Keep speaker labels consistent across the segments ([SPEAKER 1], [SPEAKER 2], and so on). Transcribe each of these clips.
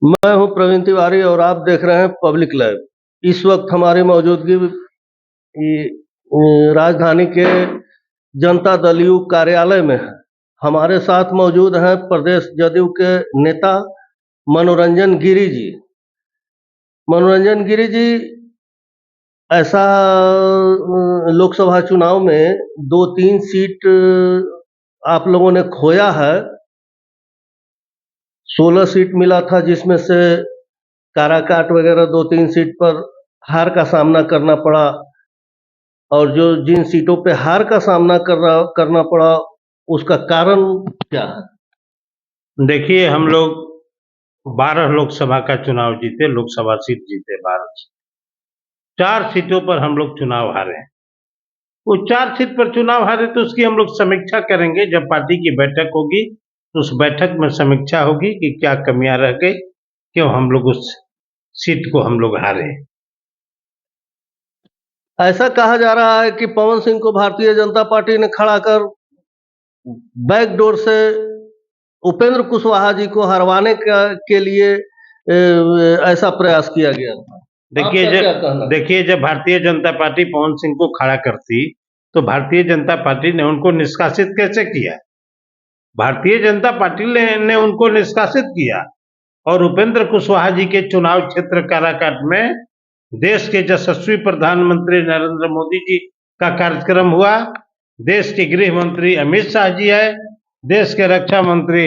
[SPEAKER 1] मैं हूं प्रवीण तिवारी और आप देख रहे हैं पब्लिक लाइव। इस वक्त हमारी मौजूदगी राजधानी के जनता दल यू कार्यालय में है। हमारे साथ मौजूद हैं प्रदेश जदयू के नेता मनोरंजन गिरी जी। मनोरंजन गिरी जी, ऐसा लोकसभा चुनाव में 2-3 सीट आप लोगों ने खोया है। 16 सीट मिला था, जिसमें से काराकाट वगैरह 2-3 सीट पर हार का सामना करना पड़ा, और जो जिन सीटों पे हार का सामना करना पड़ा, उसका कारण क्या है?
[SPEAKER 2] देखिए, हम लोग 12 लोकसभा का चुनाव जीते, लोकसभा सीट जीते 12। 4 सीटों पर हम लोग चुनाव हारे। वो 4 सीट पर चुनाव हारे तो उसकी हम लोग समीक्षा करेंगे। जब पार्टी की बैठक होगी तो उस बैठक में समीक्षा होगी कि क्या कमियां रह गई, क्यों हम लोग उस सीट को हम लोग हारे।
[SPEAKER 1] ऐसा कहा जा रहा है कि पवन सिंह को भारतीय जनता पार्टी ने खड़ा कर बैकडोर से उपेंद्र कुशवाहा जी को हरवाने के लिए ऐसा प्रयास किया गया था।
[SPEAKER 2] देखिए, जब भारतीय जनता पार्टी पवन सिंह को खड़ा करती तो भारतीय जनता पार्टी ने उनको निष्कासित कैसे किया? भारतीय जनता पार्टी ने उनको निष्कासित किया और उपेंद्र कुशवाहा जी के चुनाव क्षेत्र काराकाट में देश के यशस्वी प्रधानमंत्री नरेंद्र मोदी जी का कार्यक्रम हुआ। देश के गृह मंत्री अमित शाह जी आए, देश के रक्षा मंत्री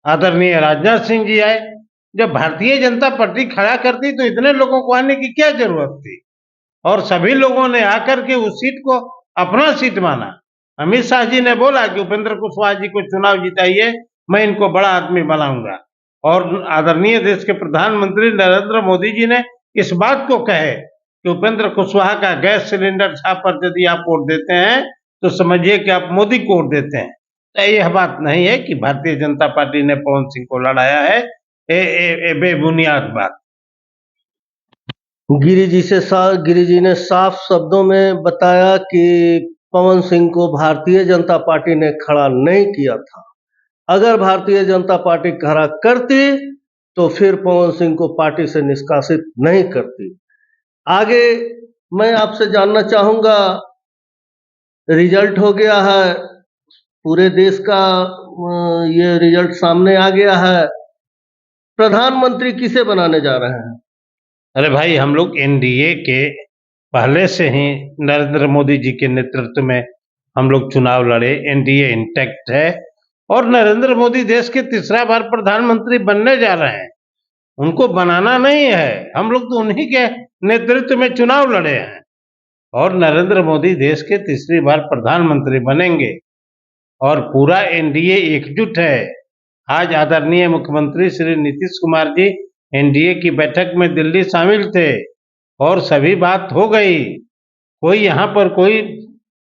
[SPEAKER 2] आदरणीय राजनाथ सिंह जी आए। जब भारतीय जनता पार्टी खड़ा करती तो इतने लोगों को आने की क्या जरूरत थी? और सभी लोगों ने आकर के उस सीट को अपना सीट माना। अमित शाह जी ने बोला कि उपेंद्र कुशवाहा जी को चुनाव जिताइए, मैं इनको बड़ा आदमी बनाऊंगा। और आदरणीय देश के प्रधानमंत्री नरेंद्र मोदी जी ने इस बात को कहे कि उपेंद्र कुशवाहा का गैस सिलेंडर छाप पर यदि आप वोट देते हैं तो समझिए कि आप मोदी को वोट देते हैं। तो यह बात नहीं है कि भारतीय जनता पार्टी ने पवन सिंह को लड़ाया है, ये बेबुनियाद बात।
[SPEAKER 1] गिरी जी ने साफ शब्दों में बताया कि पवन सिंह को भारतीय जनता पार्टी ने खड़ा नहीं किया था। अगर भारतीय जनता पार्टी खड़ा करती तो फिर पवन सिंह को पार्टी से निष्कासित नहीं करती। आगे मैं आपसे जानना चाहूंगा, रिजल्ट हो गया है, पूरे देश का ये रिजल्ट सामने आ गया है। प्रधानमंत्री किसे बनाने जा रहे हैं?
[SPEAKER 2] अरे भाई, हम लोग एनडीए के पहले से ही नरेंद्र मोदी जी के नेतृत्व में हम लोग चुनाव लड़े। एनडीए इंटैक्ट है और नरेंद्र मोदी देश के तीसरा बार प्रधानमंत्री बनने जा रहे हैं। उनको बनाना नहीं है, हम लोग तो उन्हीं के नेतृत्व में चुनाव लड़े हैं और नरेंद्र मोदी देश के तीसरी बार प्रधानमंत्री बनेंगे और पूरा एनडीए एकजुट है। आज आदरणीय मुख्यमंत्री श्री नीतीश कुमार जी एनडीए की बैठक में दिल्ली शामिल थे और सभी बात हो गई। कोई यहाँ पर कोई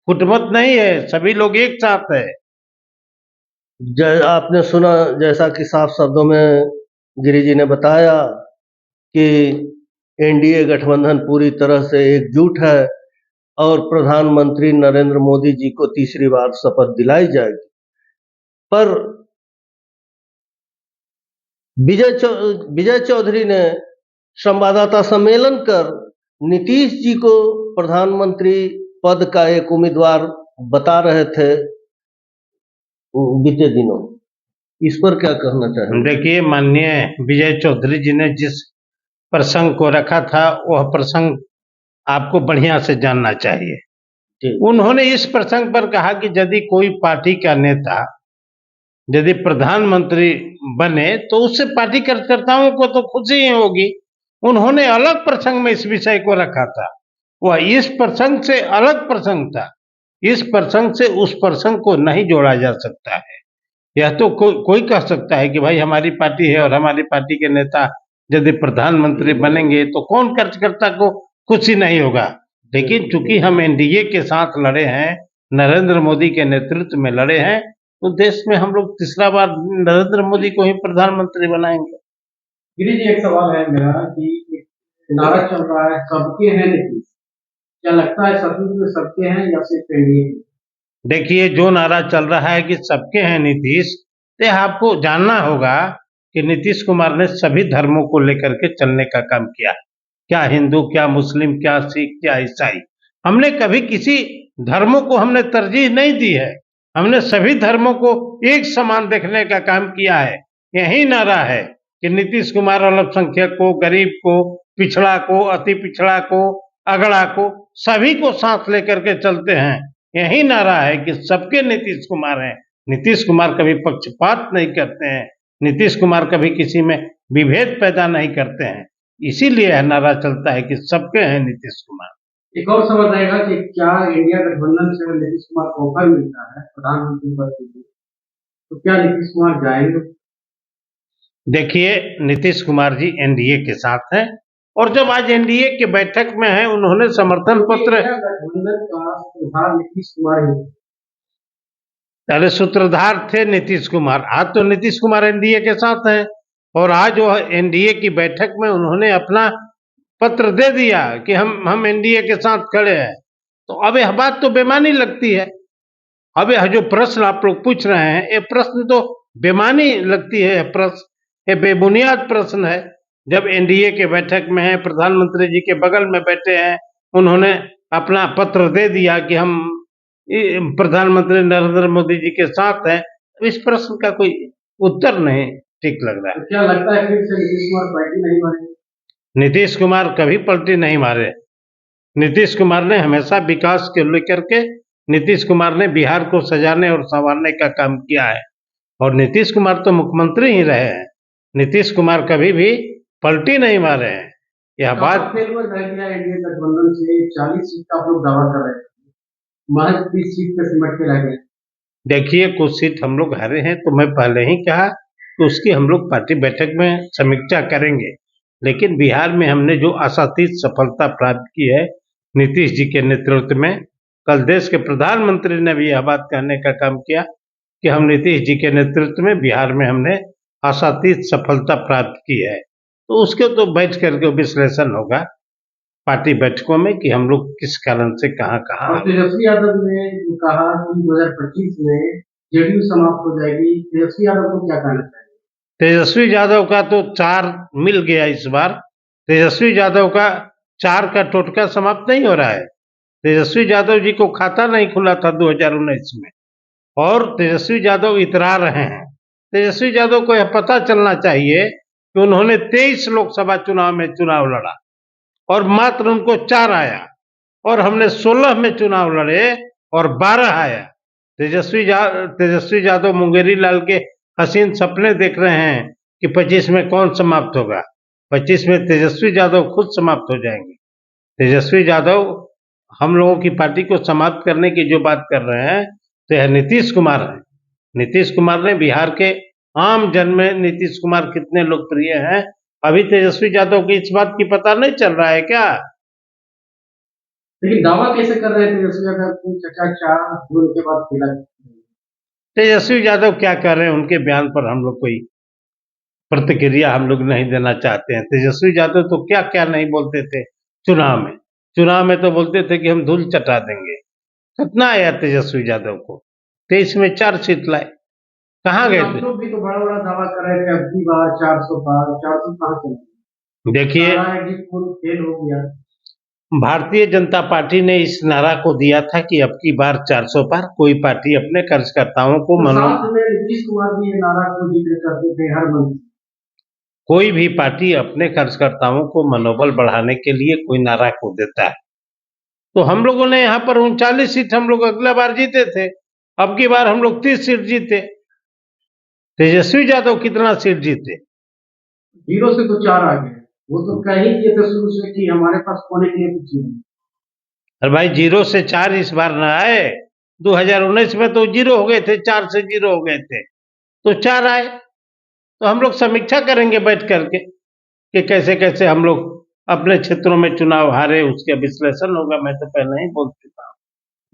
[SPEAKER 2] फुटमत नहीं है, सभी लोग एक साथ है।
[SPEAKER 1] आपने सुना, जैसा कि साफ शब्दों में गिरी जी ने बताया कि एनडीए गठबंधन पूरी तरह से एकजुट है और प्रधानमंत्री नरेंद्र मोदी जी को तीसरी बार शपथ दिलाई जाएगी। पर विजय चौधरी ने संवाददाता सम्मेलन कर नीतीश जी को प्रधानमंत्री पद का एक उम्मीदवार बता रहे थे बीते दिनों। इस पर क्या कहना चाहेंगे?
[SPEAKER 2] देखिए, माननीय विजय चौधरी जी ने जिस प्रसंग को रखा था वह प्रसंग आपको बढ़िया से जानना चाहिए। उन्होंने इस प्रसंग पर कहा कि यदि कोई पार्टी का नेता यदि प्रधानमंत्री बने तो उससे पार्टी कार्यकर्ताओं को तो खुशी ही होगी। उन्होंने अलग प्रसंग में इस विषय को रखा था, वह इस प्रसंग से अलग प्रसंग था। इस प्रसंग से उस प्रसंग को नहीं जोड़ा जा सकता है। यह तो कोई कह सकता है कि भाई हमारी पार्टी है और हमारी पार्टी के नेता यदि प्रधानमंत्री बनेंगे तो कौन कार्यकर्ता को खुशी नहीं होगा। लेकिन चूंकि हम एनडीए के साथ लड़े हैं, नरेंद्र मोदी के नेतृत्व में लड़े हैं, तो देश में हम लोग तीसरा बार नरेंद्र मोदी को ही प्रधानमंत्री बनाएंगे।
[SPEAKER 3] गिरी जी, एक सवाल है मेरा कि एक नारा चल रहा है, सबके हैं नीतीश। क्या लगता है सचमुच में सबके हैं या सिर्फ एनडीए?
[SPEAKER 2] देखिए, जो नारा चल रहा है कि सबके हैं नीतीश, तो आपको जानना होगा कि नीतीश कुमार ने सभी धर्मों को लेकर के चलने का काम किया। क्या हिंदू, क्या मुस्लिम, क्या सिख, क्या ईसाई, हमने कभी किसी धर्मों को हमने तरजीह नहीं दी है। हमने सभी धर्मों को एक समान देखने का काम किया है। यही नारा है कि नीतीश कुमार अल्पसंख्यक को, गरीब को, पिछड़ा को, अति पिछड़ा को, अगड़ा को, सभी को साथ लेकर के चलते हैं। यही नारा है कि सबके नीतीश कुमार हैं। नीतीश कुमार कभी पक्षपात नहीं करते हैं। नीतीश कुमार कभी किसी में विभेद पैदा नहीं करते हैं। इसीलिए यह नारा चलता है कि सबके हैं नीतीश कुमार।
[SPEAKER 3] एक और सवाल रहेगा कि क्या इंडिया गठबंधन से अगर नीतीश कुमार को ऑफर मिलता है प्रधानमंत्री पद के लिए, तो क्या नीतीश कुमार जाएंगे?
[SPEAKER 2] देखिए, नीतीश कुमार जी एनडीए के साथ हैं और जब आज एनडीए की बैठक में है, उन्होंने समर्थन पत्र,
[SPEAKER 3] गठबंधन का सूत्रधार नीतीश कुमार ही,
[SPEAKER 2] पहले सूत्रधार थे नीतीश कुमार, आज तो नीतीश कुमार एनडीए के साथ हैं और आज वो एनडीए की बैठक में उन्होंने अपना पत्र दे दिया कि हम एनडीए के साथ खड़े हैं। तो अब यह बात तो बेमानी लगती है। अब यह जो प्रश्न आप लोग पूछ रहे हैं, ये प्रश्न तो बेमानी लगती है। यह प्रश्न ये बेबुनियाद प्रश्न है। जब एनडीए के बैठक में है, प्रधानमंत्री जी के बगल में बैठे हैं, उन्होंने अपना पत्र दे दिया कि हम प्रधानमंत्री नरेंद्र मोदी जी के साथ हैं, इस प्रश्न का कोई उत्तर नहीं ठीक लग रहा है।
[SPEAKER 3] तो क्या लगता है फिर से नीतीश कुमार पार्टी नहीं मारेंगे?
[SPEAKER 2] नीतीश कुमार कभी पलटी नहीं मारे। नीतीश कुमार ने हमेशा विकास को लेकर के, नीतीश कुमार ने बिहार को सजाने और संवारने का काम किया है और नीतीश कुमार तो मुख्यमंत्री ही रहे हैं। नीतीश कुमार कभी भी पलटी नहीं मारे हैं। यह बात
[SPEAKER 3] फेलवर रह गया इंडिया गठबंधन से, 40 सीट का आप लोग दावा कर रहे हैं, महज 30 सीट पे सिमट के रह गए।
[SPEAKER 2] देखिए, कुछ सीट हम लोग हारे हैं, तो मैं पहले ही कहा कि उसकी हम लोग पार्टी बैठक में समीक्षा करेंगे। लेकिन बिहार में हमने जो आशातीत सफलता प्राप्त की है नीतीश जी के नेतृत्व में, कल देश के प्रधानमंत्री ने भी यह बात कहने का काम किया कि हम नीतीश जी के नेतृत्व में बिहार में हमने आशातीत सफलता प्राप्त की है। तो उसके तो बैठ करके विश्लेषण होगा पार्टी बैठकों में कि हम लोग किस कारण से कहाँ
[SPEAKER 3] और तेजस्वी यादव ने जो कहा कि 2025 में जेडीयू समाप्त हो जाएगी, तेजस्वी यादव को क्या कहना चाहिए?
[SPEAKER 2] तेजस्वी यादव का तो 4 मिल गया इस बार। तेजस्वी यादव का 4 का टोटका समाप्त नहीं हो रहा है। तेजस्वी यादव जी को खाता नहीं खुला था 2019 में और तेजस्वी यादव इतरा रहे हैं। तेजस्वी यादव को यह पता चलना चाहिए कि उन्होंने 23 लोकसभा चुनाव में चुनाव लड़ा और मात्र उनको 4 आया और हमने 16 में चुनाव लड़े और 12 आया। तेजस्वी यादव मुंगेरी लाल के हसीन सपने देख रहे हैं कि 25 में कौन समाप्त होगा। 25 में तेजस्वी यादव खुद समाप्त हो जाएंगे। तेजस्वी यादव हम लोगों की पार्टी को समाप्त करने की जो बात कर रहे हैं, तो यह नीतीश कुमार है। नीतीश कुमार ने बिहार के आम जन में नीतीश कुमार कितने लोकप्रिय हैं, अभी तेजस्वी यादव की इस बात की पता नहीं चल रहा है क्या?
[SPEAKER 3] लेकिन दावा कैसे कर रहे हैं तेजस्वी यादव को चचा 4 जून के बाद खेला?
[SPEAKER 2] तेजस्वी यादव क्या कर रहे हैं, उनके बयान पर हम लोग कोई प्रतिक्रिया हम लोग नहीं देना चाहते हैं। तेजस्वी यादव तो क्या क्या नहीं बोलते थे चुनाव में तो बोलते थे कि हम धूल चटा देंगे। कितना आया तेजस्वी यादव को? 23 में 4 सीट लाए, कहाँ गए थे?
[SPEAKER 3] लोग भी तो बड़ा बड़ा दावा कर रहे थे अब की बार 400 पार, 400 कहाँ चले?
[SPEAKER 2] देखिए,
[SPEAKER 3] फेल हो गया।
[SPEAKER 2] भारतीय जनता पार्टी ने इस नारा को दिया था कि अब की बार 400 पार। कोई पार्टी अपने कार्यकर्ताओं को
[SPEAKER 3] साथ में नीतीश कुमार भी ये नारा को जिक्र करते थे हर मंच।
[SPEAKER 2] कोई भी पार्टी अपने कार्यकर्ताओं को मनोबल बढ़ाने के लिए कोई नारा को देता है। तो हम लोगों ने यहाँ पर 39 सीट हम लोग अगला बार जीते थे, अब की बार हम लोग 30 सीट जीते। तेजस्वी यादव कितना सीट जीते?
[SPEAKER 3] 0 से तो 4 आ गए। वो तो कह ही दिए थे शुरू से कि हमारे पास खोने के लिए कुछ नहीं।
[SPEAKER 2] अरे भाई, 0 से 4 इस बार ना आए। 2019 में तो 0 हो गए थे, 4 से 0 हो गए थे, तो 4 आए। तो हम लोग समीक्षा करेंगे बैठ करके कि कैसे कैसे हम लोग अपने क्षेत्रों में चुनाव हारे, उसके विश्लेषण होगा। मैं तो पहले ही बोल चुका हूँ।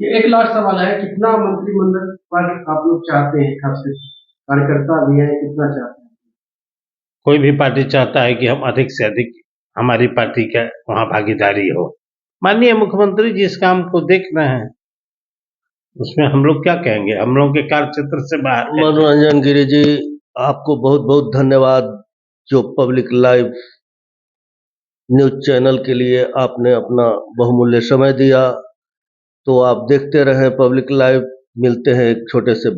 [SPEAKER 3] ये एक लास्ट सवाल है, कितना मंत्रिमंडल पर आप लोग चाहते हैं? खास कार्यकर्ता भी है, कितना चाहते हैं?
[SPEAKER 2] कोई भी पार्टी चाहता है कि हम अधिक से अधिक हमारी पार्टी का वहां भागीदारी हो। माननीय मुख्यमंत्री जिस काम को देख रहे हैं उसमें हम लोग क्या कहेंगे? हम लोग के कार्य क्षेत्र से बाहर
[SPEAKER 1] मनोरंजन गिरी जी, आपको बहुत बहुत धन्यवाद जो पब्लिक लाइव न्यूज़ चैनल के लिए आपने अपना बहुमूल्य समय दिया। तो आप देखते रहें पब्लिक लाइव। मिलते हैं एक छोटे से